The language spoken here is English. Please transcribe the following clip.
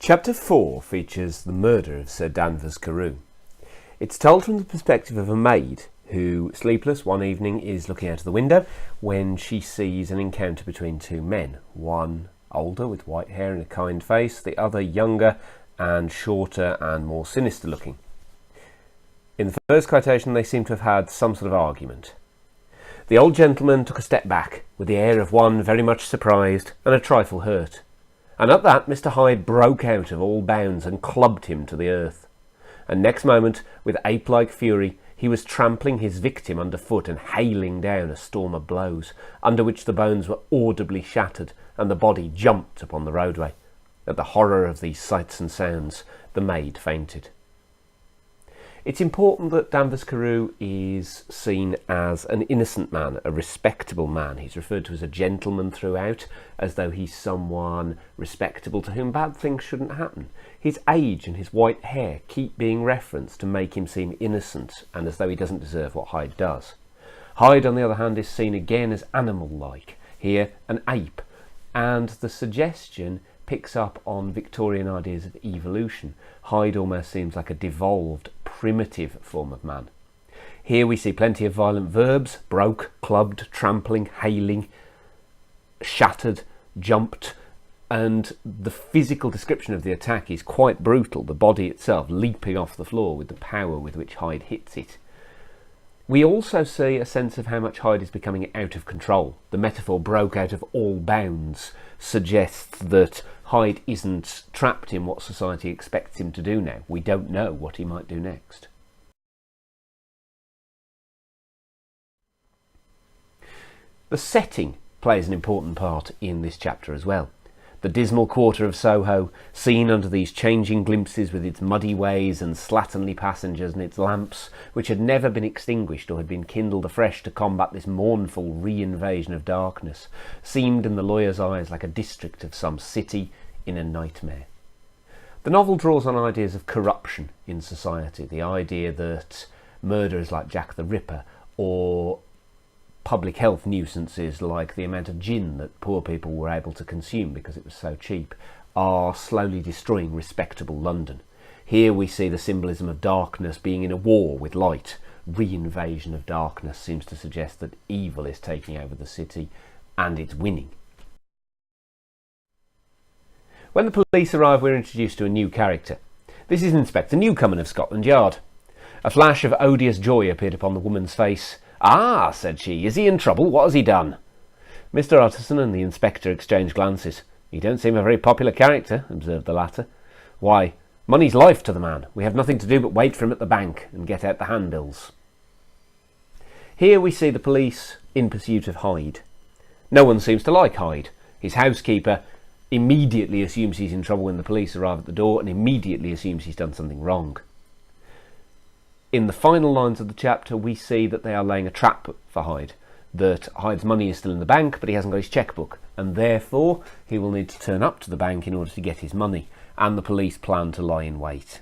Chapter 4 features the murder of Sir Danvers Carew. It's told from the perspective of a maid who, sleepless one evening, is looking out of the window when she sees an encounter between two men, one older with white hair and a kind face, the other younger and shorter and more sinister looking. In the first quotation, they seem to have had some sort of argument. The old gentleman took a step back with the air of one very much surprised and a trifle hurt, and at that Mr. Hyde broke out of all bounds and clubbed him to the earth. And next moment, with ape-like fury, he was trampling his victim underfoot and hailing down a storm of blows, under which the bones were audibly shattered and the body jumped upon the roadway. At the horror of these sights and sounds, the maid fainted. It's important that Danvers Carew is seen as an innocent man, a respectable man. He's referred to as a gentleman throughout, as though he's someone respectable to whom bad things shouldn't happen. His age and his white hair keep being referenced to make him seem innocent and as though he doesn't deserve what Hyde does. Hyde, on the other hand, is seen again as animal-like, here an ape, and the suggestion picks up on Victorian ideas of evolution. Hyde almost seems like a devolved, primitive form of man. Here we see plenty of violent verbs: broke, clubbed, trampling, hailing, shattered, jumped, and the physical description of the attack is quite brutal, the body itself leaping off the floor with the power with which Hyde hits it. We also see a sense of how much Hyde is becoming out of control. The metaphor broke out of all bounds suggests that Hyde isn't trapped in what society expects him to do now. We don't know what he might do next. The setting plays an important part in this chapter as well. The dismal quarter of Soho, seen under these changing glimpses with its muddy ways and slatternly passengers and its lamps, which had never been extinguished or had been kindled afresh to combat this mournful re-invasion of darkness, seemed in the lawyer's eyes like a district of some city in a nightmare. The novel draws on ideas of corruption in society, the idea that murderers like Jack the Ripper, or public health nuisances like the amount of gin that poor people were able to consume because it was so cheap, are slowly destroying respectable London. Here we see the symbolism of darkness being in a war with light. Re-invasion of darkness seems to suggest that evil is taking over the city, and it's winning. When the police arrive, we're introduced to a new character. This is Inspector Newcomen of Scotland Yard. A flash of odious joy appeared upon the woman's face. "Ah," said she, "is he in trouble? What has he done?" Mr. Utterson and the inspector exchanged glances. "He don't seem a very popular character," observed the latter. "Why, money's life to the man. We have nothing to do but wait for him at the bank and get out the handbills." Here we see the police in pursuit of Hyde. No one seems to like Hyde. His housekeeper immediately assumes he's in trouble when the police arrive at the door and immediately assumes he's done something wrong. In the final lines of the chapter, we see that they are laying a trap for Hyde, that Hyde's money is still in the bank, but he hasn't got his chequebook, and therefore he will need to turn up to the bank in order to get his money, and the police plan to lie in wait.